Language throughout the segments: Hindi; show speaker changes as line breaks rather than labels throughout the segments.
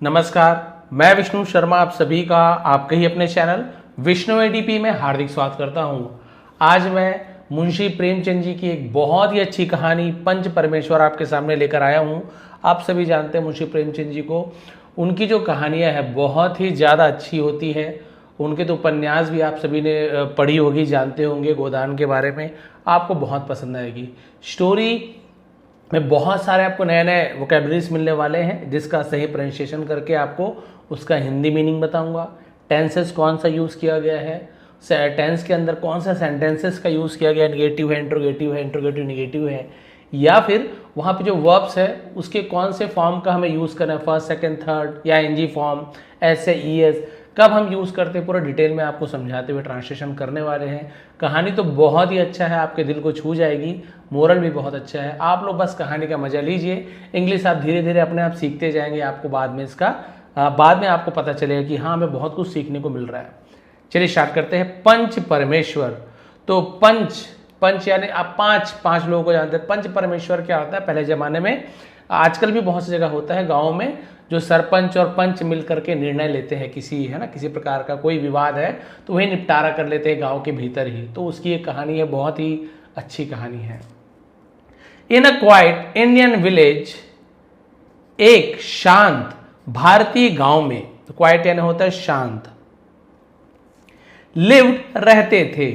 नमस्कार, मैं विष्णु शर्मा आप सभी का आपके ही अपने चैनल विष्णु एडीपी में हार्दिक स्वागत करता हूं। आज मैं मुंशी प्रेमचंद जी की एक बहुत ही अच्छी कहानी पंच परमेश्वर आपके सामने लेकर आया हूं। आप सभी जानते हैं मुंशी प्रेमचंद जी को, उनकी जो कहानियां हैं बहुत ही ज़्यादा अच्छी होती है। उनके तो उपन्यास भी आप सभी ने पढ़ी होगी, जानते होंगे। गोदान के बारे में आपको बहुत पसंद आएगी। स्टोरी में बहुत सारे आपको नए नए वोकेबलरीज मिलने वाले हैं, जिसका सही प्रोनाउंसिएशन करके आपको उसका हिंदी मीनिंग बताऊंगा। टेंसेस कौन सा यूज़ किया गया है, टेंस के अंदर कौन सा सेंटेंसेस का यूज़ किया गया, निगेटिव है, इंट्रोगेटिव निगेटिव है, या फिर वहाँ पे जो वर्ब्स है उसके कौन से फॉर्म का हमें यूज़ करना है, फर्स्ट सेकंड थर्ड या एनजी फॉर्म, ऐसे ईएस कब हम यूज़ करते हैं, पूरा डिटेल में आपको समझाते हुए ट्रांसलेशन करने वाले हैं। कहानी तो बहुत ही अच्छा है, आपके दिल को छू जाएगी। मोरल भी बहुत अच्छा है। आप लोग बस कहानी का मजा लीजिए। इंग्लिश आप धीरे धीरे अपने आप सीखते जाएंगे। आपको बाद में आपको पता चलेगा कि हाँ, हमें बहुत कुछ सीखने को मिल रहा है। चलिए स्टार्ट करते हैं। पंच परमेश्वर। तो पंच यानी आप पांच लोगों को जानते हैं। पंच परमेश्वर क्या होता है? पहले जमाने में, आजकल भी बहुत सी जगह होता है, गाँव में जो सरपंच और पंच मिलकर के निर्णय लेते हैं, किसी प्रकार का कोई विवाद है तो वही निपटारा कर लेते हैं गांव के भीतर ही। तो उसकी एक कहानी है, बहुत ही अच्छी कहानी है। इन अ क्वाइट इंडियन विलेज, एक शांत भारतीय गांव में, तो क्वाइट यानी होता है शांत, लिव्ड रहते थे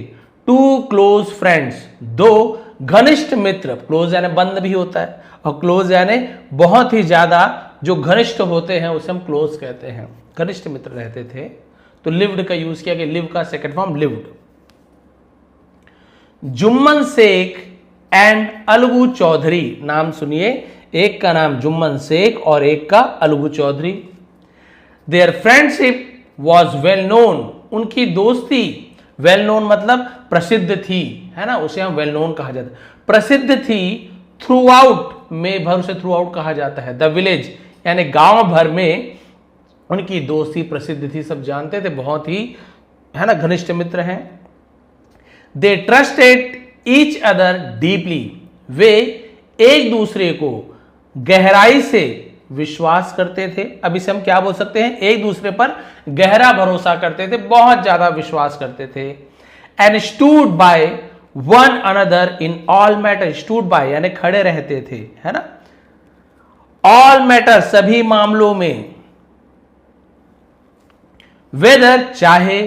टू क्लोज फ्रेंड्स, दो घनिष्ठ मित्र। क्लोज यानी बंद भी होता है, और क्लोज यानी बहुत ही ज्यादा जो घनिष्ठ होते हैं उसे हम क्लोज कहते हैं। घनिष्ठ मित्र रहते थे, तो लिव्ड का यूज किया गया। लिव का second form lived. Jumman Shaikh and Algu Chaudhary, नाम सुनिए, एक का नाम जुम्मन शेख और एक का Algu Chaudhary. Their friendship was well known, उनकी दोस्ती, वेल नोन मतलब प्रसिद्ध थी, है ना, उसे हम वेल नोन कहा जाता है, प्रसिद्ध थी। थ्रू आउट में भर से थ्रू आउट कहा जाता है। द विलेज यानी गांव भर में उनकी दोस्ती प्रसिद्ध थी, सब जानते थे, बहुत ही, है ना, घनिष्ठ मित्र हैं। They trusted each other deeply, वे एक दूसरे को गहराई से विश्वास करते थे। अब इसे हम क्या बोल सकते हैं? एक दूसरे पर गहरा भरोसा करते थे, बहुत ज्यादा विश्वास करते थे। And stood by one another in all matter, stood by यानी खड़े रहते थे, है ना, ऑल मैटर सभी मामलों में, वेदर चाहे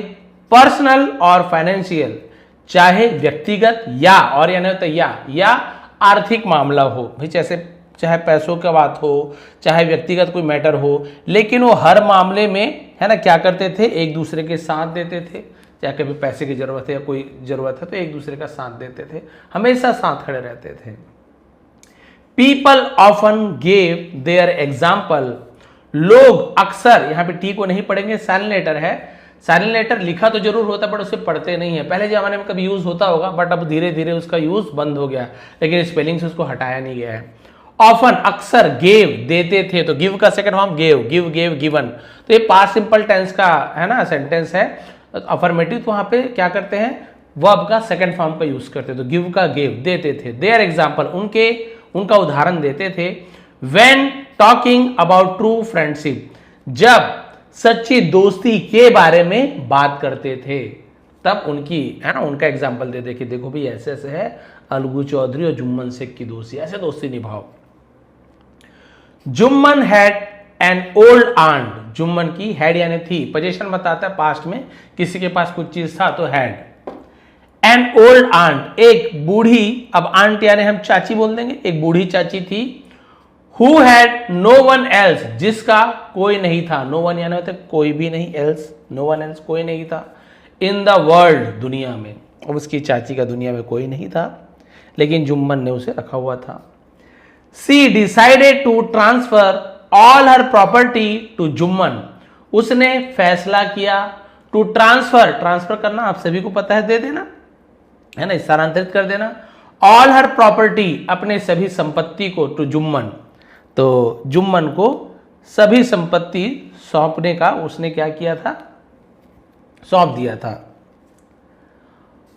पर्सनल और फाइनेंशियल, चाहे व्यक्तिगत या, और यानी होता या आर्थिक मामला हो, भाई जैसे चाहे पैसों की बात हो, चाहे व्यक्तिगत कोई मैटर हो, लेकिन वो हर मामले में, है ना, क्या करते थे? एक दूसरे के साथ देते थे। चाहे कभी पैसे की जरूरत है या कोई जरूरत है तो एक दूसरे का साथ देते थे, हमेशा साथ खड़े रहते थे। People often gave there example, लोग अक्सर, यहां पे टी को नहीं पढ़ेंगे, साइलेंट लेटर है। साइलेंट लेटर लिखा तो जरूर होता है बट उसे पढ़ते नहीं है। पहले जमाने में कभी यूज होता होगा बट अब धीरे धीरे उसका यूज बंद हो गया, लेकिन स्पेलिंग से उसको हटाया नहीं गया है। ऑफन अक्सर, गेव देते थे, तो गिव का second form gave, give gave given. तो ये पास्ट सिंपल टेंस का, है ना, सेंटेंस है। अफर्मेटिव तो वहां पे क्या करते हैं? वर्ब का सेकंड फॉर्म का यूज करते, तो गिव का गेव, देते थे। देयर एग्जाम्पल, उनका उदाहरण देते थे। When talking about true friendship, जब सच्ची दोस्ती के बारे में बात करते थे तब उनकी, है ना, उनका एग्जाम्पल दे दे कि देखो भाई ऐसे ऐसे है अलगू चौधरी और जुम्मन शेख की दोस्ती, ऐसे दोस्ती निभाओ। Jumman had an old aunt, Jumman की, हैड यानी थी, पोजीशन बताता है पास्ट में, किसी के पास कुछ चीज था तो हैड। एन ओल्ड आंट, एक बूढ़ी, अब आंट यानी हम चाची बोल देंगे, एक बूढ़ी चाची थी। Who had no one else, जिसका कोई नहीं था, नो वन यानी होता है कोई भी नहीं, एल्स नो वन एल्स, कोई नहीं था, इन द वर्ल्ड, दुनिया में। अब उसकी चाची का दुनिया में कोई नहीं था, लेकिन जुम्मन ने उसे रखा हुआ था। She decided to transfer all her property to Jumman, उसने फैसला किया, टू ट्रांसफर करना आप सभी को पता है, दे देना, है ना, स्थानांतरित कर देना। ऑल हर प्रॉपर्टी, अपने सभी संपत्ति को, टू जुम्मन, तो जुम्मन को सभी संपत्ति सौंपने का उसने क्या किया था? सौंप दिया था।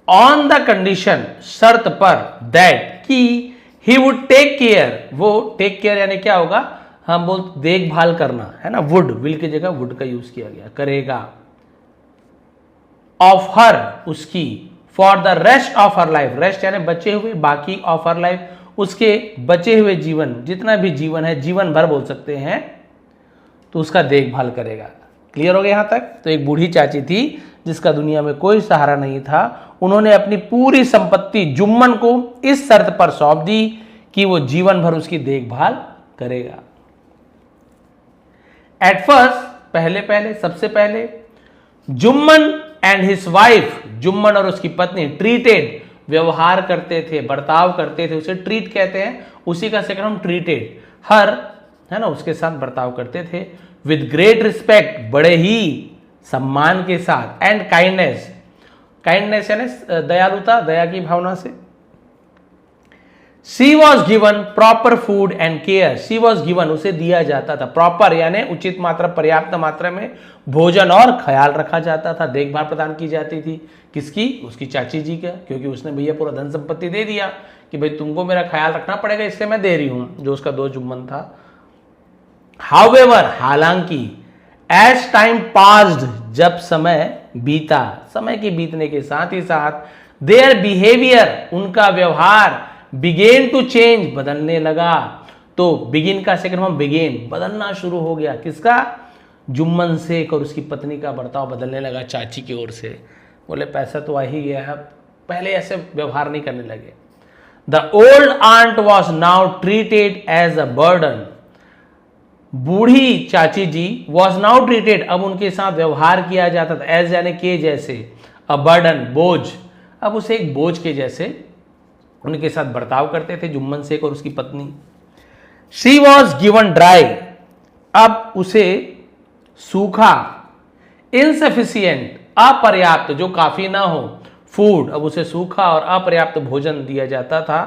ऑन द कंडीशन, शर्त पर, दैट, कि ही वुड टेक केयर, वो टेक केयर यानी क्या होगा? हम बोलते देखभाल करना है ना, वुड, विल की जगह वुड का यूज किया गया, करेगा। ऑफ हर, उसकी, for the rest of her life, rest यानी बचे हुए, बाकी, ऑफ हर लाइफ, उसके बचे हुए जीवन, जितना भी जीवन है, जीवन भर बोल सकते हैं, तो उसका देखभाल करेगा। क्लियर हो गया यहां तक? तो एक बूढ़ी चाची थी जिसका दुनिया में कोई सहारा नहीं था, उन्होंने अपनी पूरी संपत्ति जुम्मन को इस शर्त पर सौंप दी कि वो जीवन भर उसकी देखभाल करेगा। एट फर्स्ट, पहले सबसे पहले, Jumman and his wife, Jumman और उसकी पत्नी, ट्रीटेड, व्यवहार करते थे, बर्ताव करते थे, उसे ट्रीट कहते हैं, उसी का सेकंड हम ट्रीटेड, हर, है ना, उसके साथ बर्ताव करते थे, विद ग्रेट रिस्पेक्ट, बड़े ही सम्मान के साथ, एंड काइंडनेस, काइंडनेस यानी दयालुता, दया की भावना से। She was given proper food and care, she was given, उसे दिया जाता था, प्रॉपर यानी उचित मात्रा, पर्याप्त मात्रा में भोजन और ख्याल रखा जाता था, देखभाल प्रदान की जाती थी। किसकी? उसकी चाची जी का, क्योंकि उसने भैया पूरा धन संपत्ति दे दिया कि भाई तुमको मेरा ख्याल रखना पड़ेगा, इसलिए मैं दे रही हूं, जो उसका 2 जुम्मन था। हाउएवर, हालांकि, एज टाइम पास्ड, जब समय बीता, समय के बीतने के साथ ही साथ, देयर बिहेवियर, उनका व्यवहार, बिगेन टू चेंज, बदलने लगा। तो बिगिन का सेकंड फॉर्म बिगेन, बदलना शुरू हो गया। किसका? जुम्मन शेख और उसकी पत्नी का बर्ताव बदलने लगा चाची की ओर से। बोले पैसा तो आ ही गया है, पहले ऐसे व्यवहार नहीं करने लगे। The old aunt was now treated as a burden, बूढ़ी चाची जी वॉज नाउ ट्रीटेड, अब उनके साथ व्यवहार किया जाता था, एज यानी के जैसे, अ बर्डन, बोझ, अब उसे एक बोझ के जैसे उनके साथ बर्ताव करते थे जुम्मन शेख और उसकी पत्नी। शी वॉज गिवन ड्राई, अब उसे सूखा, इनसफिशियंट, अपर्याप्त, जो काफी ना हो, फूड, अब उसे सूखा और अपर्याप्त भोजन दिया जाता था।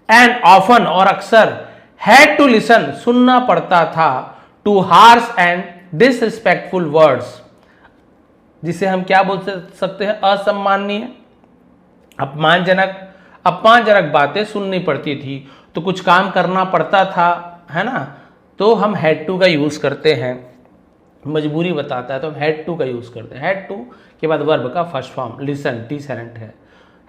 एंड ऑफन, और अक्सर, हैड टू लिसन, सुनना पड़ता था, too harsh and disrespectful words, जिसे हम क्या बोल सकते हैं? असम्माननीय, अपमानजनक बातें सुननी पड़ती थी, तो कुछ काम करना पड़ता था, है ना, तो हम हैड टू का यूज करते हैं, मजबूरी बताता है तो हम हैड टू का यूज करते हैं। हैड टू के बाद वर्ब का first form, listen, T silent है।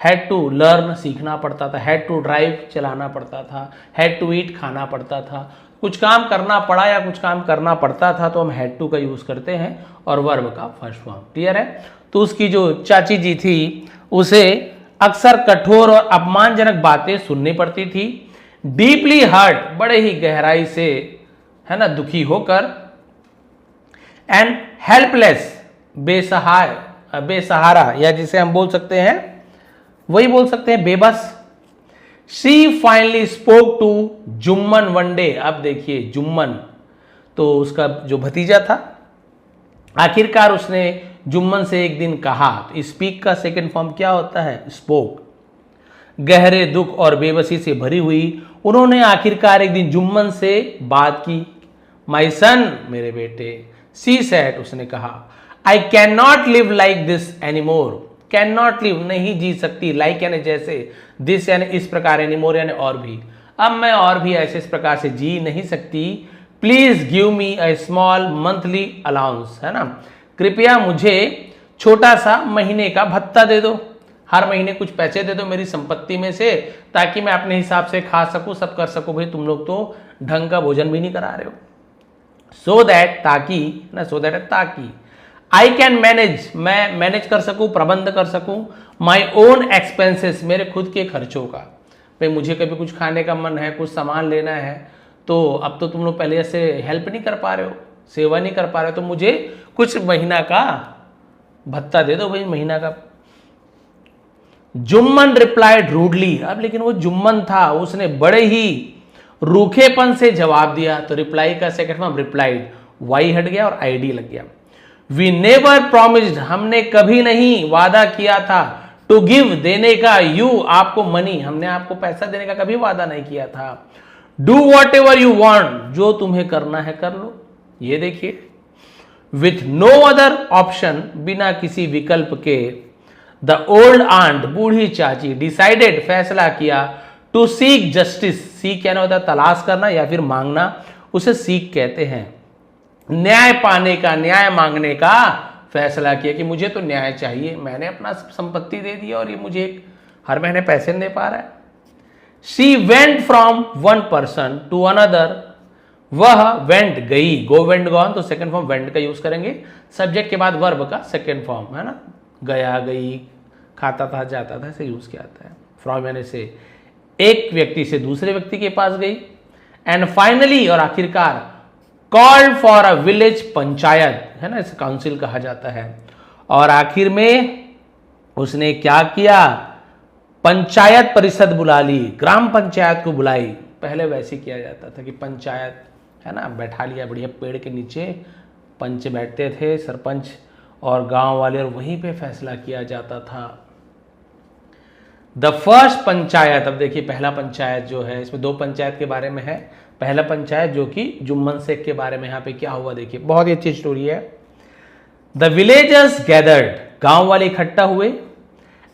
हैड टू लर्न, सीखना पड़ता था, हैड टू ड्राइव, चलाना पड़ता था, हैड टू ईट, खाना पड़ता था, कुछ काम करना पड़ा या कुछ काम करना पड़ता था तो हम हैड टू का यूज करते हैं, और वर्ब का फर्स्ट फॉर्म। क्लियर है? तो उसकी जो चाची जी थी उसे अक्सर कठोर और अपमानजनक बातें सुननी पड़ती थी। डीपली हर्ट, बड़े ही गहराई से, है ना, दुखी होकर। एंड हेल्पलेस, बेसहारा, या जिसे हम बोल सकते हैं, वही बोल सकते हैं बेबस। She finally spoke to Jumman one day, अब देखिए जुम्मन तो उसका जो भतीजा था, आखिरकार उसने जुम्मन से एक दिन कहा। तो स्पीक का सेकंड फॉर्म क्या होता है? स्पोक। गहरे दुख और बेबसी से भरी हुई उन्होंने आखिरकार एक दिन जुम्मन से बात की। माई सन, मेरे बेटे, सी सेड, उसने कहा, I can not live like this anymore, can not live, नहीं जी सकती, लाइक यानी जैसे, दिस यानी इस प्रकार, एनीमोर यानी और भी, अब मैं और भी ऐसे इस प्रकार से जी नहीं सकती। Please give me a small monthly allowance, है ना, कृपया मुझे छोटा सा महीने का भत्ता दे दो, हर महीने कुछ पैसे दे दो मेरी संपत्ति में से, ताकि मैं अपने हिसाब से खा सकूं, सब कर सकूं। भाई तुम लोग तो ढंग का भोजन भी नहीं करा रहे हो। सो दैट, ताकि ना, सो दैट ताकि, आई कैन मैनेज, मैं मैनेज कर सकूं, प्रबंध कर सकूं, माई ओन एक्सपेंसेस, मेरे खुद के खर्चों का। भाई मुझे कभी कुछ खाने का मन है, कुछ सामान लेना है, तो अब तो तुम लोग पहले से हेल्प नहीं कर पा रहे हो, सेवा नहीं कर पा रहे हो, तो मुझे कुछ महीना का भत्ता दे दो भाई, महीना का। जुम्मन रिप्लाइड रूडली, अब लेकिन वो जुम्मन था, उसने बड़े ही रूखेपन से जवाब दिया। तो रिप्लाई का सेकंड फॉर्म रिप्लाइड, वाई हट गया और आईडी लग गया। वी नेवर प्रॉमिस्ड, हमने कभी नहीं वादा किया था, टू गिव, देने का, यू, आपको, मनी, हमने आपको पैसा देने का कभी वादा नहीं किया था। Do what ever you want, जो तुम्हें करना है कर लो। ये देखिए, विथ नो अदर ऑप्शन, बिना किसी विकल्प के, द ओल्ड आंट, बूढ़ी चाची, डिसाइडेड, फैसला किया, टू सीक जस्टिस, सीक क्या होता है? तलाश करना या फिर मांगना, उसे सीख कहते हैं। न्याय पाने का, न्याय मांगने का फैसला किया कि मुझे तो न्याय चाहिए, मैंने अपना संपत्ति दे दिया और ये मुझे हर महीने पैसे नहीं दे पा रहा है। She went from one person to another, वह वेंट गई, गो वेंट गॉन, तो सेकंड फॉर्म वेंट का यूज करेंगे, सब्जेक्ट के बाद वर्ब का सेकंड फॉर्म है ना, गया, गई, खाता था, जाता था, ऐसे यूज किया जाता है। फ्रॉम यानी से एक व्यक्ति से दूसरे व्यक्ति के पास गई। एंड फाइनली, और आखिरकार, called for a village panchayat, है ना, इसे काउंसिल कहा जाता है। और आखिर में उसने क्या किया, पंचायत परिषद बुला ली, ग्राम पंचायत को बुलाई। पहले वैसे किया जाता था कि पंचायत, है ना, बैठा लिया बढ़िया पेड़ के नीचे, पंच बैठते थे, सरपंच और गांव वाले, और वहीं पे फैसला किया जाता था। द फर्स्ट पंचायत, अब देखिए पहला पंचायत जो है, इसमें दो पंचायत के बारे में है। पहला पंचायत जो कि जुम्मन शेख के बारे में, यहाँ पे क्या हुआ देखिए, बहुत ही अच्छी स्टोरी है। द विलेजर्स गैदर्ड, गांव वाले इकट्ठा हुए।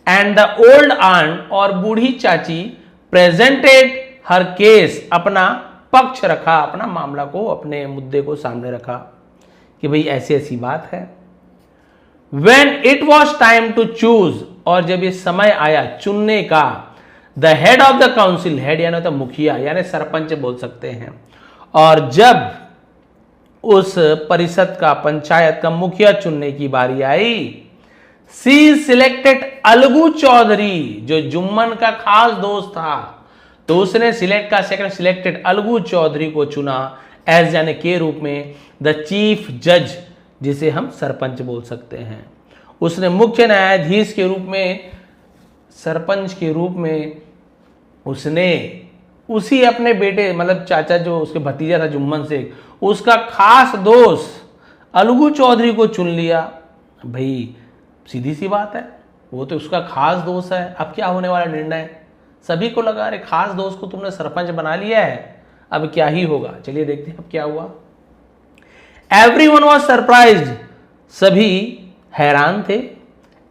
एंड द ओल्ड आंट, और बूढ़ी चाची, प्रेजेंटेड हर केस, अपना पक्ष रखा, अपना मामला को, अपने मुद्दे को सामने रखा कि भाई ऐसी ऐसी बात है। When it was time to choose, और जब ये समय आया चुनने का, the head of the council, head यानी तो मुखिया यानी सरपंच बोल सकते हैं, और जब उस परिषद का, पंचायत का मुखिया चुनने की बारी आई, सी सिलेक्टेड अलगू चौधरी, जो जुम्मन का खास दोस्त था, तो उसने सिलेक्टेड अलगू चौधरी को चुना एज यानी के रूप में, द चीफ जज, जिसे हम सरपंच बोल सकते हैं। उसने मुख्य न्यायाधीश के रूप में, सरपंच के रूप में उसने उसी अपने बेटे, मतलब चाचा जो उसके भतीजा था जुम्मन शेख, उसका खास दोस्त अलगू चौधरी को चुन लिया। भाई सीधी सी बात है, वो तो उसका खास दोस्त है। अब क्या होने वाला निर्णय, सभी को लगा अरे खास दोस्त को तुमने सरपंच बना लिया है, अब क्या ही होगा। चलिए देखते हैं अब क्या हुआ। Everyone was surprised, सभी हैरान थे,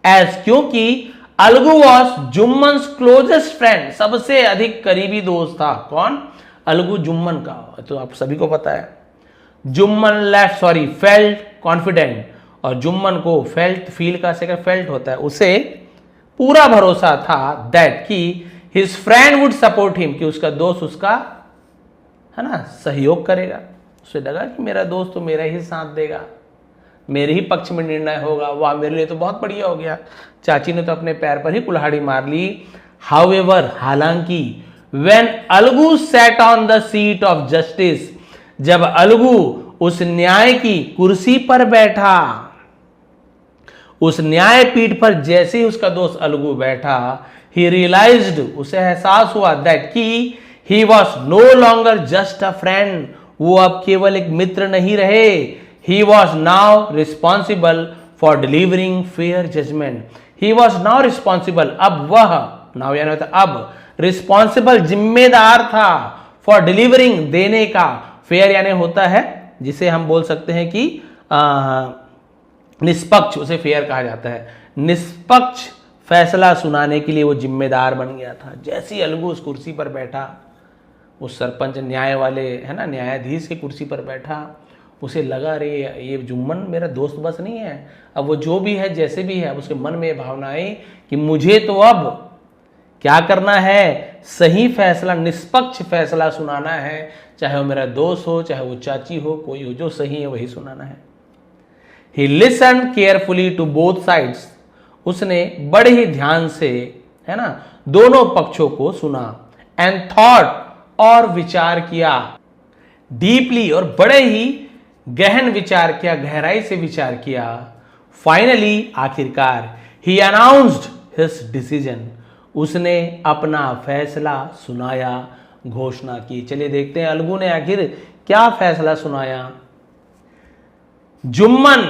एज क्योंकि अलगू वॉज जुम्मन्स क्लोजेस्ट फ्रेंड, सबसे अधिक करीबी दोस्त था। कौन, अलगू जुम्मन का, तो आप सभी को पता है। जुम्मन फेल्ट कॉन्फिडेंट, और जुम्मन को फेल्ट, फील का सेकंड फेल्ट होता है, उसे पूरा भरोसा था दैट कि his friend would support him, कि उसका दोस्त उसका, है ना, सहयोग करेगा। उसे लगा कि मेरा दोस्त तो मेरा ही साथ देगा, मेरे ही पक्ष में निर्णय होगा, वाह मेरे लिए तो बहुत बढ़िया हो गया। चाची ने तो अपने पैर पर ही कुल्हाड़ी मार ली। हाउएवर, हालांकि, when Algu sat on the seat of justice, जब अलगू उस न्याय की कुर्सी पर बैठा, उस न्यायपीठ पर जैसे ही उसका दोस्त अलगू बैठा, ही रियलाइज्ड, उसे एहसास हुआ दैट कि he was no longer just a friend, वो अब केवल एक मित्र नहीं रहे। He was now responsible for delivering fair judgment, he was now responsible, अब वह, नाउ यानी होता अब, रिस्पॉन्सिबल, जिम्मेदार था, फॉर डिलीवरिंग, देने का, फेयर यानी होता है जिसे हम बोल सकते हैं कि निष्पक्ष, उसे फेयर कहा जाता है, निष्पक्ष फैसला सुनाने के लिए वो जिम्मेदार बन गया था। जैसे ही अलगू उस कुर्सी पर बैठा, उस सरपंच न्याय वाले, है ना, न्यायाधीश की कुर्सी पर बैठा, उसे लगा रे ये जुम्मन मेरा दोस्त बस नहीं है, अब वो जो भी है जैसे भी है, अब उसके मन में ये भावना आई कि मुझे तो अब क्या करना है, सही फैसला, निष्पक्ष फैसला सुनाना है, चाहे वो मेरा दोस्त हो, चाहे वो चाची हो, कोई हो, जो सही है वही सुनाना है। He listened carefully to both sides, उसने बड़े ही ध्यान से, है ना, दोनों पक्षों को सुना। एंड थॉट, और विचार किया। डीपली, और बड़े ही गहन विचार किया, गहराई से विचार किया। फाइनली, आखिरकार, ही अनाउंस्ड हिज डिसीजन, उसने अपना फैसला सुनाया, घोषणा की। चलिए देखते हैं अलगू ने आखिर क्या फैसला सुनाया। Jumman,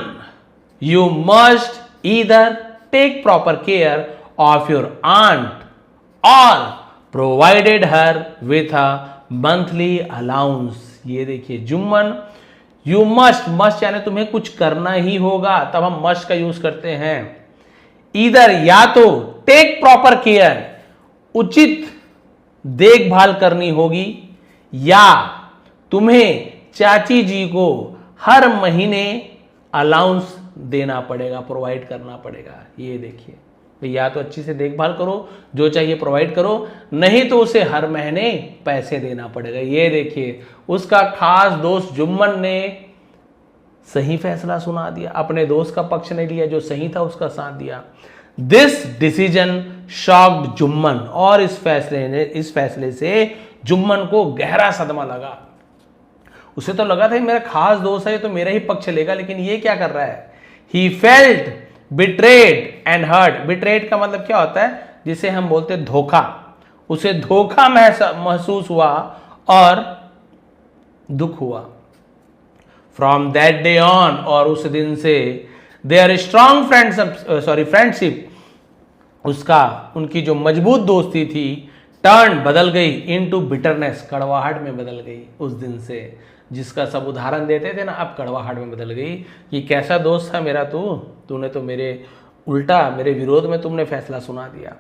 you must either take proper care of your aunt or provided her with a monthly allowance। ये देखिए जुम्मन, you must यानी तुम्हें कुछ करना ही होगा, तब हम must का यूज करते हैं। either, या तो take proper care, उचित देखभाल करनी होगी, या तुम्हें चाची जी को हर महीने अलाउंस देना पड़ेगा, प्रोवाइड करना पड़ेगा। ये देखिए, तो या तो अच्छी से देखभाल करो, जो चाहिए प्रोवाइड करो, नहीं तो उसे हर महीने पैसे देना पड़ेगा। ये देखिए, उसका खास दोस्त जुम्मन ने सही फैसला सुना दिया, अपने दोस्त का पक्ष नहीं लिया, जो सही था उसका साथ दिया। दिस डिसीजन शॉक्ड जुम्मन, और इस फैसले से जुम्मन को गहरा सदमा लगा। उसे तो लगा था मेरा खास दोस्त है, तो मेरा ही पक्ष लेगा, लेकिन ये क्या कर रहा है। He felt betrayed and hurt. Betrayed का मतलब क्या होता है, जिसे हम बोलते हैं धोखा। उसे धोखा महसूस हुआ और दुख हुआ। फ्रॉम दैट डे ऑन, और उस दिन से देयर स्ट्रॉन्ग फ्रेंडशिप, उनकी जो मजबूत दोस्ती थी, टर्न बदल गई इनटू बिटरनेस, कड़वाहट में बदल गई। उस दिन से जिसका सब उदाहरण देते थे ना, अब कड़वाहट में बदल गई कि कैसा दोस्त था मेरा तूने तो मेरे उल्टा, मेरे विरोध में तुमने फैसला सुना दिया।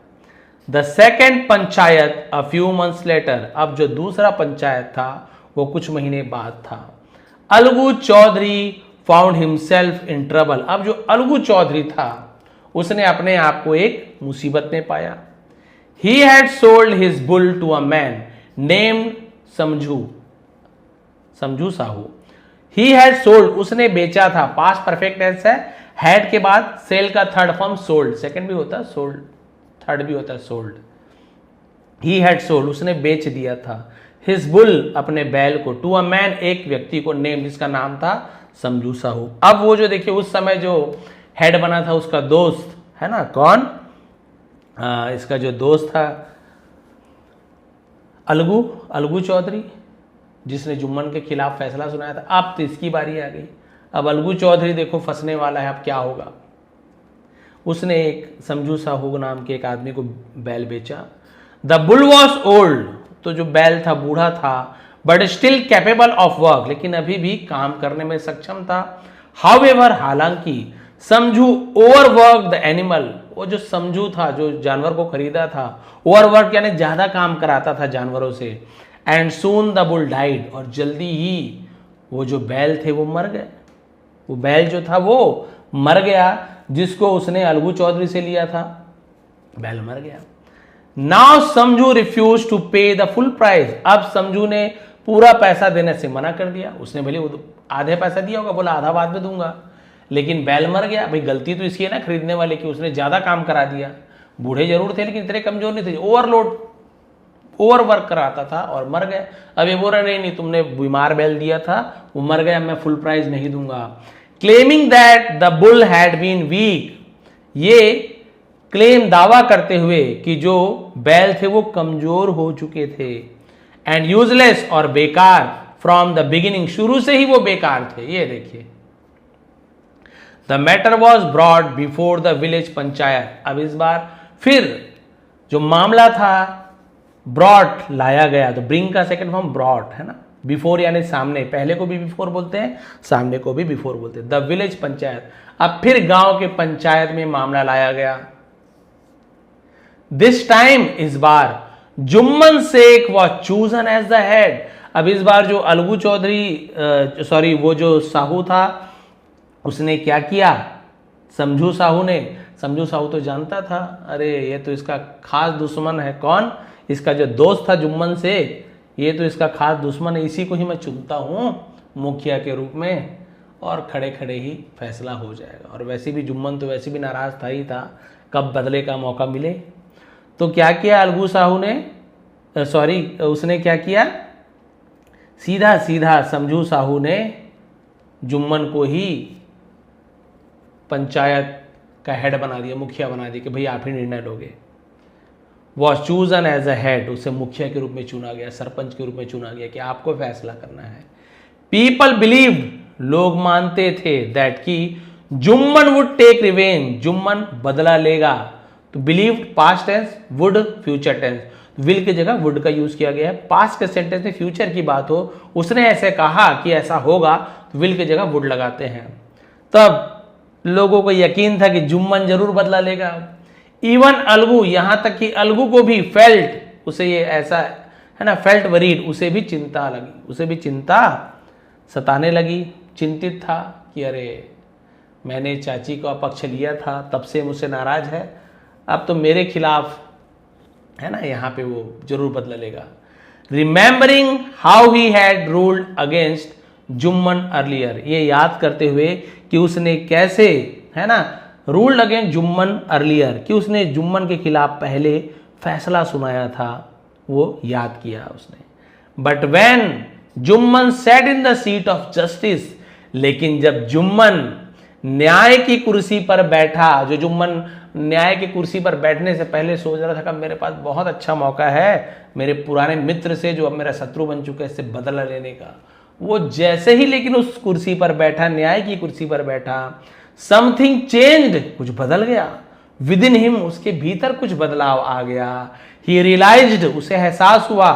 The second panchayat a few months later, अब जो दूसरा पंचायत था वो कुछ महीने बाद था। Algu Chaudhary found himself in trouble, अब जो अलगू चौधरी था उसने अपने आप को एक मुसीबत में पाया। He had sold his bull to a man named Samjhu Sahu. He had sold, उसने बेचा था, पास्ट परफेक्ट टेंस है, हैड के बाद सेल का थर्ड फॉर्म सोल्ड, सेकंड भी होता है सोल्ड, थर्ड भी होता है सोल्ड। ही हैड सोल्ड, उसने बेच दिया था, हिज बुल, अपने बैल को, टू अ मैन, एक व्यक्ति को, नेम, जिसका नाम था समझू साहू। अब वो जो देखिए उस समय जो हेड बना था उसका दोस्त है ना, कौन, इसका जो दोस्त था अलगू चौधरी, जिसने जुम्मन के खिलाफ फैसला सुनाया था। अब तो इसकी बारी आ गई, अब अलगू चौधरी देखो फंसने वाला है, अब क्या होगा। उसने एक समझू साहू नाम के एक आदमी को बैल बेचा। द बुल वॉज ओल्ड, तो जो बैल था बूढ़ा था, but still capable of work, लेकिन अभी भी काम करने में सक्षम था। हाउएवर, हालांकि, समझू ओवरवर्क द एनिमल, वो जो समझू था जो जानवर को खरीदा था, ओवरवर्क यानी ज्यादा काम कराता था जानवरों से। And soon the bull died, और जल्दी ही वो जो बैल थे वो मर गए। वो बैल जो था वो मर गया, जिसको उसने अलगू चौधरी से लिया था, बैल मर गया। नाउ समझू रिफ्यूज टू पे द फुल प्राइस, अब समझू ने पूरा पैसा देने से मना कर दिया। उसने भले आधे पैसा दिया होगा, बोला आधा बाद में दूंगा, लेकिन बैल मर गया। भाई गलती तो इसकी है ना खरीदने वाले की, उसने ज्यादा काम करा दिया। बूढ़े जरूर थे लेकिन इतने कमजोर नहीं थे, ओवरवर्क कराता था और मर गया। अब ये बोल रहा नहीं तुमने बीमार बैल दिया था, वो मर गया, मैं फुल प्राइस नहीं दूंगा। Claiming that the bull had been weak, ये क्लेम, दावा करते हुए कि जो बैल थे वो कमजोर हो चुके थे। एंड यूजलेस, और बेकार, फ्रॉम द बिगिनिंग, शुरू से ही वो बेकार थे। ये देखिए, the matter was broad before the village panchayat, अब इस बार फिर जो मामला था ब्रॉड लाया गया। तो ब्रिंग का सेकंड फॉर्म ब्रॉड है ना, बिफोर यानी सामने, पहले को भी बिफोर बोलते हैं, सामने को भी बिफोर बोलते हैं। द विलेज पंचायत, अब फिर गांव के पंचायत में मामला लाया गया। दिस टाइम, इस बार, Jumman Sheikh was chosen as the head, अब इस बार जो अलगू चौधरी वो जो साहू था उसने क्या किया, समझू साहू तो जानता था, अरे ये तो इसका खास दुश्मन है, कौन, इसका जो दोस्त था जुम्मन से, ये तो इसका खास दुश्मन है, इसी को ही मैं चुनता हूं मुखिया के रूप में, और खड़े खड़े ही फैसला हो जाएगा। और वैसे भी जुम्मन तो वैसे भी नाराज था ही था, कब बदले का मौका मिले। तो क्या किया अलगू साहू ने, उसने क्या किया, सीधा सीधा समझू साहू ने जुम्मन को ही पंचायत का हेड बना दिया, मुखिया बना दिया कि भाई आप ही निर्णय लोगे। Was chosen as a head, उसे मुखिया के रूप में चुना गया, सरपंच के रूप में चुना गया कि आपको फैसला करना है। पीपल बिलीव्ड, लोग मानते थे, दैट की Jumman would take revenge, Jumman बदला लेगा। तो believed past tense, would future tense, will की जगह वुड का यूज किया गया है। पास्ट के सेंटेंस में फ्यूचर की बात हो, उसने ऐसे कहा कि ऐसा होगा, तो विल की जगह वुड लगाते हैं। तब लोगों को यकीन था कि जुम्मन जरूर बदला लेगा। इवन अलगू, यहां तक कि अलगू को भी फेल्ट, उसे ये ऐसा है ना, फेल्ट वरीड, उसे भी चिंता लगी, उसे भी चिंता सताने लगी। चिंतित था कि अरे मैंने चाची का पक्ष लिया था, तब से मुझसे नाराज है, अब तो मेरे खिलाफ है ना, यहाँ पे वो जरूर बदला लेगा। Remembering how he had ruled against Jumman earlier, ये याद करते हुए कि उसने कैसे है ना रूल्ड अगेंस्ट जुम्मन अर्लियर, कि उसने जुम्मन के खिलाफ पहले फैसला सुनाया था, वो याद किया उसने। But when Jumman set in the seat of justice, लेकिन जब जुम्मन न्याय की कुर्सी पर बैठा, जो जुम्मन न्याय की कुर्सी पर बैठने से पहले सोच रहा था कि मेरे पास बहुत अच्छा मौका है मेरे पुराने मित्र से, जो अब मेरा शत्रु बन चुका है, इससे बदला लेने का, वो जैसे ही लेकिन उस कुर्सी पर बैठा, न्याय की कुर्सी पर बैठा, समथिंग चेंज्ड, कुछ बदल गया। विद इन हिम, उसके भीतर कुछ बदलाव आ गया। ही रियलाइज्ड, उसे एहसास हुआ,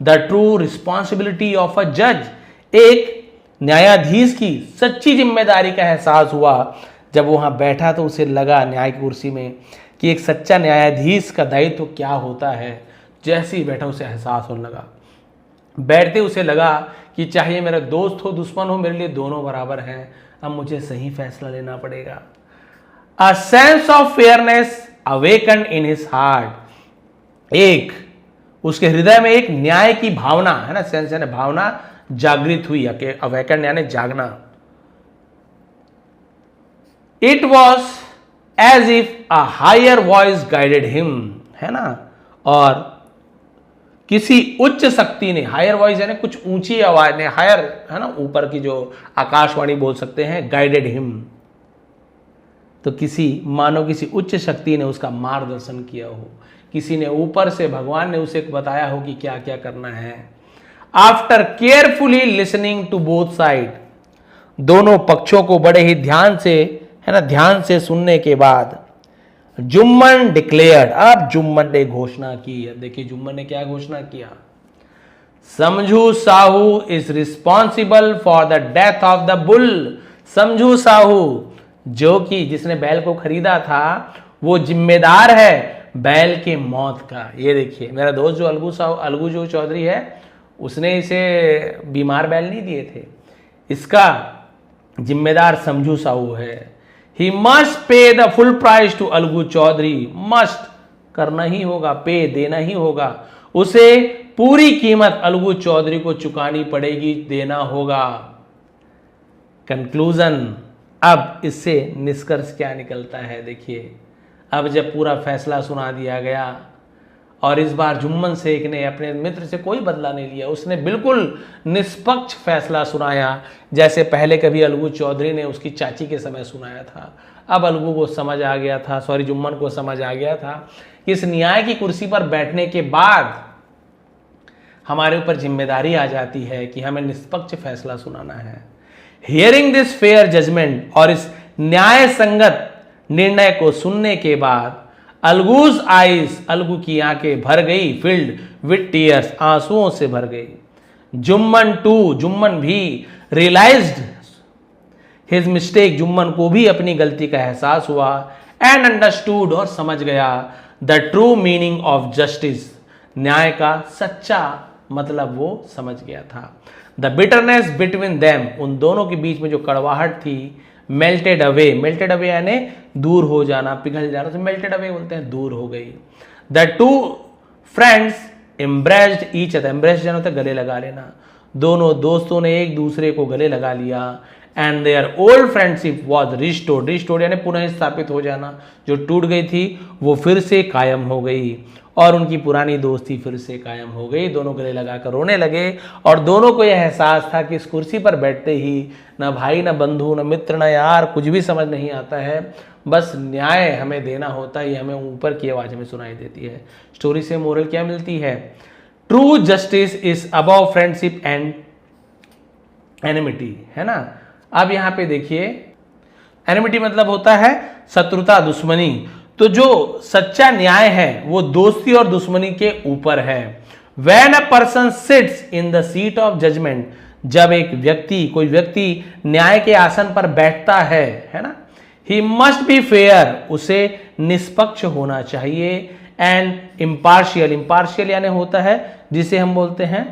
the true responsibility of a जज, एक न्यायाधीश की सच्ची जिम्मेदारी का एहसास हुआ। जब वहां बैठा तो उसे लगा न्याय की कुर्सी में कि एक सच्चा न्यायाधीश का दायित्व क्या होता है। जैसे ही बैठा उसे एहसास होने लगा। बैठते उसे लगा कि चाहे मेरा दोस्त हो दुश्मन हो, मेरे लिए दोनों बराबर हैं, अब मुझे सही फैसला लेना पड़ेगा। A sense of fairness awaken in his heart, एक उसके हृदय में एक न्याय की भावना है ना, सेंस यानी भावना, जागृत हुई। अवेकन यानी जागना। It was as if a higher voice guided him, है ना, और किसी उच्च शक्ति ने, हायर वॉइस यानी कुछ ऊंची आवाज ने, हायर है ना, ऊपर की जो आकाशवाणी बोल सकते हैं, गाइडेड हिम, तो किसी मानो किसी उच्च शक्ति ने उसका मार्गदर्शन किया हो, किसी ने ऊपर से, भगवान ने उसे बताया हो कि क्या क्या करना है। After carefully listening to both side, दोनों पक्षों को बड़े ही ध्यान से, है ना, ध्यान से सुनने के बाद, जुम्मन डिक्लेयर्ड, अब जुम्मन ने घोषणा की। अब देखिए जुम्मन ने क्या घोषणा किया। समझू Sahu is responsible for the death of the bull, समझू साहू जो कि जिसने बैल को खरीदा था, वो जिम्मेदार है बैल के मौत का। ये देखिए मेरा दोस्त जो अलगू जो चौधरी है, उसने इसे बीमार बैल नहीं दिए थे, इसका जिम्मेदार समझू साहू है। He must pay the full price to Algu Chaudhary, must करना ही होगा, पे देना ही होगा, उसे पूरी कीमत अलगू चौधरी को चुकानी पड़ेगी, देना होगा। कंक्लूजन, अब इससे निष्कर्ष क्या निकलता है देखिए। अब जब पूरा फैसला सुना दिया गया और इस बार जुम्मन शेख ने अपने मित्र से कोई बदला नहीं लिया, उसने बिल्कुल निष्पक्ष फैसला सुनाया, जैसे पहले कभी अलगू चौधरी ने उसकी चाची के समय सुनाया था। अब अलगू को समझ आ गया था, जुम्मन को समझ आ गया था कि इस न्याय की कुर्सी पर बैठने के बाद हमारे ऊपर जिम्मेदारी आ जाती है कि हमें निष्पक्ष फैसला सुनाना है। हियरिंग दिस फेयर जजमेंट, और इस न्याय संगत निर्णय को सुनने के बाद, अलगूज आईज, अलगू की आंखें भर गई, फिल्ड विद टीयर्स, आंसुओं से भर गई। जुम्मन टू, जुम्मन भी, रियलाइज्ड हिज मिस्टेक, जुम्मन को भी अपनी गलती का एहसास हुआ, एंड अंडरस्टूड, और समझ गया, the true meaning of justice, न्याय का सच्चा मतलब वो समझ गया था। द बिटरनेस बिटवीन देम, उन दोनों के बीच में जो कड़वाहट थी, मेल्टेड अवे, मेल्टेड अवे यानी दूर हो जाना, पिघल जाना, तो मेल्टेड अवे बोलते हैं, दूर हो गई। The two friends embraced each other, embraced जाना होता है गले लगा लेना, दोनों दोस्तों ने एक दूसरे को गले लगा लिया। And their old friendship was restored, restored यानी पुनः स्थापित हो जाना, जो टूट गई थी वो फिर से कायम हो गई, और उनकी पुरानी दोस्ती फिर से कायम हो गई। दोनों गले लगाकर रोने लगे, और दोनों को यह एहसास था कि इस कुर्सी पर बैठते ही न भाई, न बंधु, न मित्र, न यार, कुछ भी समझ नहीं आता है, बस न्याय हमें देना होता है, हमें ऊपर की आवाज हमें सुनाई देती है। स्टोरी से मोरल क्या मिलती है? True justice is above friendship and enmity, है ना। अब यहां पे देखिए, एनिमिटी मतलब होता है शत्रुता, दुश्मनी, तो जो सच्चा न्याय है वो दोस्ती और दुश्मनी के ऊपर है। When a person sits in the seat of judgment, जब एक व्यक्ति, कोई व्यक्ति न्याय के आसन पर बैठता है ना, he must be fair, उसे निष्पक्ष होना चाहिए, and impartial, impartial यानी होता है जिसे हम बोलते हैं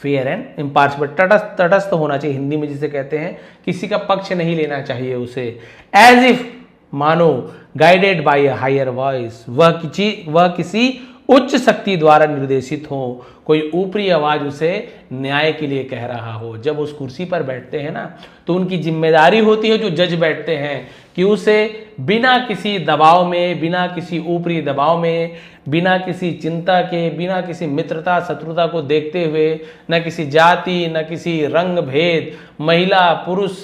फेयर एंड इम्पार्शियल, तटस्थ होना चाहिए, हिंदी में जिसे कहते हैं, किसी का पक्ष नहीं लेना चाहिए उसे। एज इफ, मानो, guided by a higher voice, वह किसी उच्च शक्ति द्वारा निर्देशित हो, कोई ऊपरी आवाज उसे न्याय के लिए कह रहा हो। जब उस कुर्सी पर बैठते हैं ना, तो उनकी जिम्मेदारी होती है, जो जज बैठते हैं, कि उसे बिना किसी दबाव में, बिना किसी ऊपरी दबाव में, बिना किसी चिंता के, बिना किसी मित्रता शत्रुता को देखते हुए, न किसी जाति, न किसी रंग भेद, महिला पुरुष,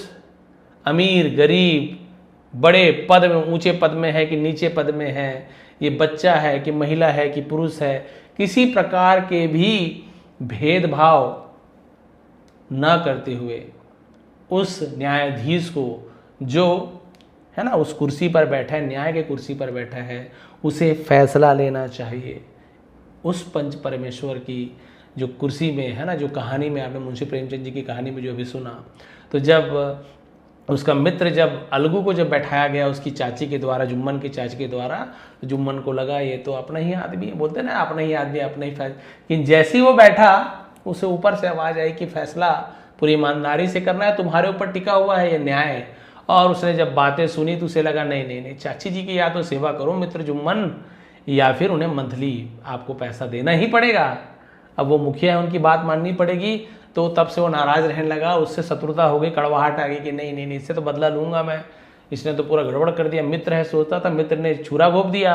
अमीर गरीब, बड़े पद में, ऊंचे पद में है कि नीचे पद में है, ये बच्चा है कि महिला है कि पुरुष है, किसी प्रकार के भी भेदभाव न करते हुए उस न्यायाधीश को, जो है ना उस कुर्सी पर बैठा है, न्याय के कुर्सी पर बैठा है, उसे फैसला लेना चाहिए। उस पंच परमेश्वर की जो कुर्सी में है ना, जो कहानी में आपने मुंशी प्रेमचंद जी की कहानी में जो अभी सुना, तो जब उसका मित्र, जब अलगू को जब बैठाया गया उसकी चाची के द्वारा, जुम्मन की चाची के द्वारा, जुम्मन को लगा ये तो अपना ही आदमी है, बोलते ना अपना ही आदमी अपना ही फैसला। लेकिन जैसे ही वो बैठा, उसे ऊपर से आवाज आई कि फैसला पूरी ईमानदारी से करना है, तुम्हारे ऊपर टिका हुआ है ये न्याय। और उसने जब बातें सुनी तो उसे लगा नहीं नहीं नहीं, चाची जी की या तो सेवा करो मित्र जुम्मन, या फिर उन्हें मंथली आपको पैसा देना ही पड़ेगा। अब वो मुखिया है, उनकी बात माननी पड़ेगी। तो तब से वो नाराज रहने लगा, उससे शत्रुता हो गई, कड़वाहट आ गई कि नहीं नहीं नहीं, इससे तो बदला लूंगा मैं, इसने तो पूरा गड़बड़ कर दिया। मित्र है, सोचता था, मित्र ने छुरा घोंप दिया।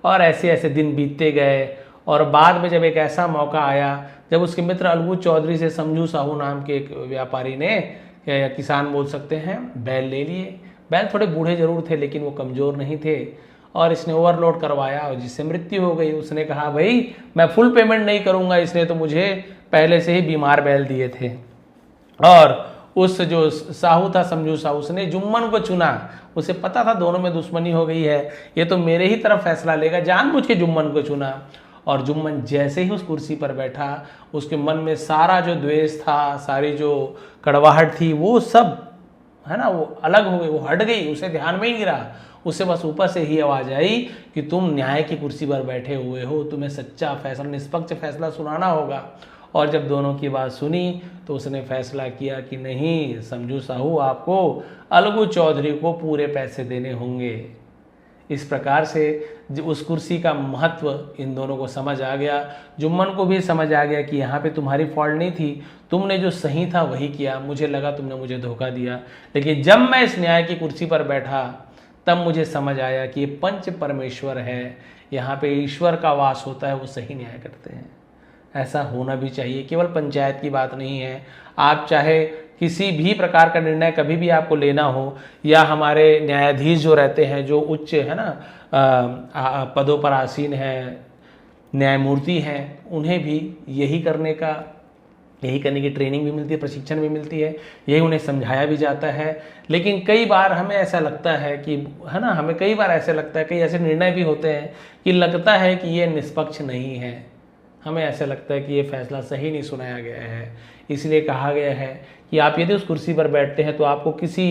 और ऐसे ऐसे दिन बीतते गए। और बाद में जब एक ऐसा मौका आया, जब उसके मित्र अलगू चौधरी से समझू साहू नाम के एक व्यापारी ने, या किसान बोल सकते हैं, बैल ले लिए। बैल थोड़े बूढ़े जरूर थे, लेकिन वो कमज़ोर नहीं थे, और इसने ओवरलोड करवाया और जिससे मृत्यु हो गई। उसने कहा भाई मैं फुल पेमेंट नहीं करूंगा, इसने तो मुझे पहले से ही बीमार बैल दिए थे। और उस जो साहू था, समझू साहू, उसने जुम्मन को चुना। उसे पता था दोनों में दुश्मनी हो गई है, ये तो मेरे ही तरफ फैसला लेगा, जानबूझ के जुम्मन को चुना। और जुम्मन जैसे ही उस कुर्सी पर बैठा, उसके मन में सारा जो द्वेष था, सारी जो कड़वाहट थी, वो सब है ना, वो अलग हो गई, वो हट गई, उसे ध्यान में ही नहीं रहा। उसे बस ऊपर से ही आवाज आई कि तुम न्याय की कुर्सी पर बैठे हुए हो, तुम्हें सच्चा फैसला, निष्पक्ष फैसला सुनाना होगा। और जब दोनों की बात सुनी तो उसने फैसला किया कि नहीं समझू साहू, आपको अलगू चौधरी को पूरे पैसे देने होंगे। इस प्रकार से उस कुर्सी का महत्व इन दोनों को समझ आ गया। जुम्मन को भी समझ आ गया कि यहाँ पे तुम्हारी फॉल्ट नहीं थी, तुमने जो सही था वही किया, मुझे लगा तुमने मुझे धोखा दिया। लेकिन जब मैं इस न्याय की कुर्सी पर बैठा, तब मुझे समझ आया कि ये पंच परमेश्वर है, यहाँ पे ईश्वर का वास होता है, वो सही न्याय करते हैं। ऐसा होना भी चाहिए। केवल पंचायत की बात नहीं है, आप चाहे किसी भी प्रकार का निर्णय कभी भी आपको लेना हो, या हमारे न्यायाधीश जो रहते हैं, जो उच्च है ना पदों पर आसीन हैं, न्यायमूर्ति हैं, उन्हें भी यही करने की ट्रेनिंग भी मिलती है, प्रशिक्षण भी मिलती है, यही उन्हें समझाया भी जाता है। लेकिन कई बार हमें ऐसा लगता है कि है ना, हमें कई बार ऐसा लगता है, कई ऐसे निर्णय भी होते हैं कि लगता है कि ये निष्पक्ष नहीं है, हमें ऐसा लगता है कि ये फैसला सही नहीं सुनाया गया है। इसलिए कहा गया है कि आप यदि उस कुर्सी पर बैठते हैं तो आपको किसी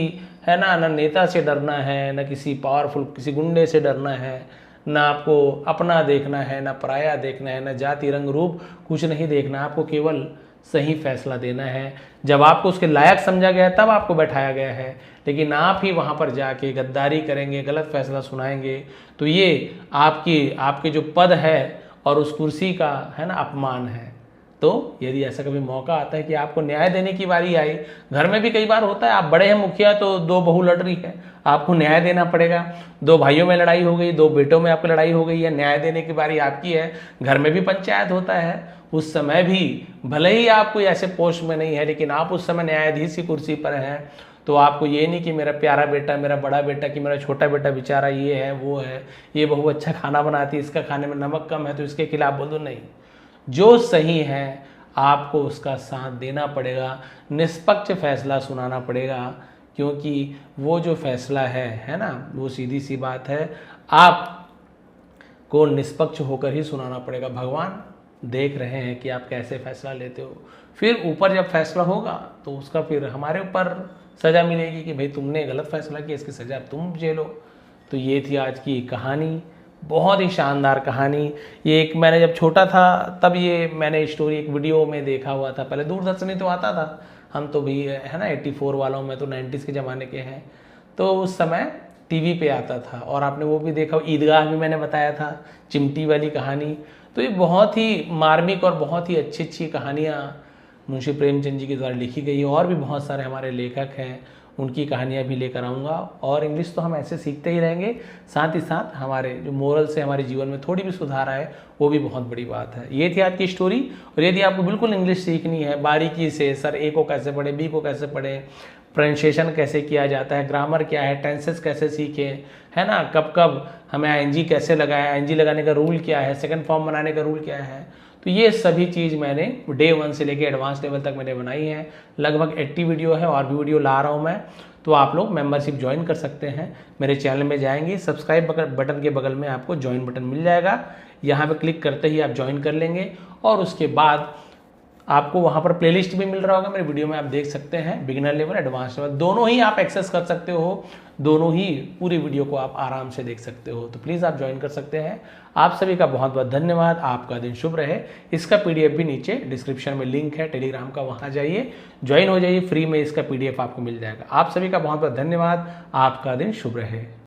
है ना, न नेता से डरना है, न किसी पावरफुल किसी गुंडे से डरना है, न आपको अपना देखना है, न पराया देखना है, न जाति रंग रूप कुछ नहीं देखना, आपको केवल सही फैसला देना है। जब आपको उसके लायक समझा गया तब आपको बैठाया गया है। लेकिन आप ही वहाँ पर जाके गद्दारी करेंगे, गलत फैसला सुनाएंगे, तो ये आपके जो पद है और उस कुर्सी का है ना अपमान है। तो यदि ऐसा कभी मौका आता है कि आपको न्याय देने की बारी आई, घर में भी कई बार होता है, आप बड़े हैं मुखिया, तो दो बहू लड़ रही है, आपको न्याय देना पड़ेगा। दो भाइयों में लड़ाई हो गई, दो बेटों में आपकी लड़ाई हो गई है, न्याय देने की बारी आपकी है। घर में भी पंचायत होता है, उस समय भी भले ही आप कोई ऐसे पोस्ट में नहीं है, लेकिन आप उस समय न्यायाधीश की कुर्सी पर हैं, तो आपको ये नहीं कि मेरा प्यारा बेटा, मेरा बड़ा बेटा, कि मेरा छोटा बेटा बेचारा ये है वो है, ये बहू अच्छा खाना बनाती है, इसका खाने में नमक कम है तो इसके खिलाफ बोल दो। नहीं, जो सही है आपको उसका साथ देना पड़ेगा, निष्पक्ष फैसला सुनाना पड़ेगा, क्योंकि वो जो फैसला है ना, वो सीधी सी बात है, आपको निष्पक्ष होकर ही सुनाना पड़ेगा। भगवान देख रहे हैं कि आप कैसे फैसला लेते हो। फिर ऊपर जब फैसला होगा तो उसका फिर हमारे ऊपर सज़ा मिलेगी कि भाई तुमने गलत फैसला किया, इसकी सज़ा तुम झेलो। तो ये थी आज की कहानी बहुत ही शानदार कहानी। ये एक मैंने जब छोटा था तब ये मैंने स्टोरी एक वीडियो में देखा हुआ था। पहले दूरदर्शन ही तो आता था, हम तो भी है ना 84 वालों में तो 90s के ज़माने के हैं, तो उस समय टीवी पे आता था। और आपने वो भी देखा, ईदगाह भी मैंने बताया था, चिमटी वाली कहानी। तो ये बहुत ही मार्मिक और बहुत ही अच्छी अच्छी कहानियाँ मुंशी प्रेमचंद जी के द्वारा लिखी गई है। और भी बहुत सारे हमारे लेखक हैं, उनकी कहानियाँ भी लेकर आऊँगा। और इंग्लिश तो हम ऐसे सीखते ही रहेंगे, साथ ही साथ हमारे जो मोरल से हमारे जीवन में थोड़ी भी सुधार आए, वो भी बहुत बड़ी बात है। ये थी आज की स्टोरी। और यदि आपको बिल्कुल इंग्लिश सीखनी है बारीकी से, सर ए को कैसे पढ़े, बी को कैसे पढ़े, प्रोनाउंसिएशन कैसे किया जाता है, ग्रामर क्या है, टेंसेस कैसे सीखें, है ना, कब कब हमें आईएनजी कैसे लगाए, आईएनजी लगाने का रूल क्या है, सेकंड फॉर्म बनाने का रूल क्या है, तो ये सभी चीज़ मैंने डे 1 से लेके एडवांस लेवल तक मैंने बनाई है। लगभग 80 वीडियो है, और भी वीडियो ला रहा हूँ मैं। तो आप लोग मेंबरशिप ज्वाइन कर सकते हैं। मेरे चैनल में जाएंगे, सब्सक्राइब बटन के बगल में आपको ज्वाइन बटन मिल जाएगा, यहाँ पे क्लिक करते ही आप ज्वाइन कर लेंगे। और उसके बाद आपको वहाँ पर प्लेलिस्ट भी मिल रहा होगा, मेरे वीडियो में आप देख सकते हैं, बिगिनर लेवल, एडवांस लेवल, दोनों ही आप एक्सेस कर सकते हो, दोनों ही पूरी वीडियो को आप आराम से देख सकते हो। तो प्लीज़ आप ज्वाइन कर सकते हैं। आप सभी का बहुत बहुत धन्यवाद। आपका दिन शुभ रहे। इसका पीडीएफ भी नीचे डिस्क्रिप्शन में लिंक है टेलीग्राम का, वहाँ जाइए, ज्वाइन हो जाइए, फ्री में इसका पीडीएफ आपको मिल जाएगा। आप सभी का बहुत बहुत धन्यवाद। आपका दिन शुभ रहे।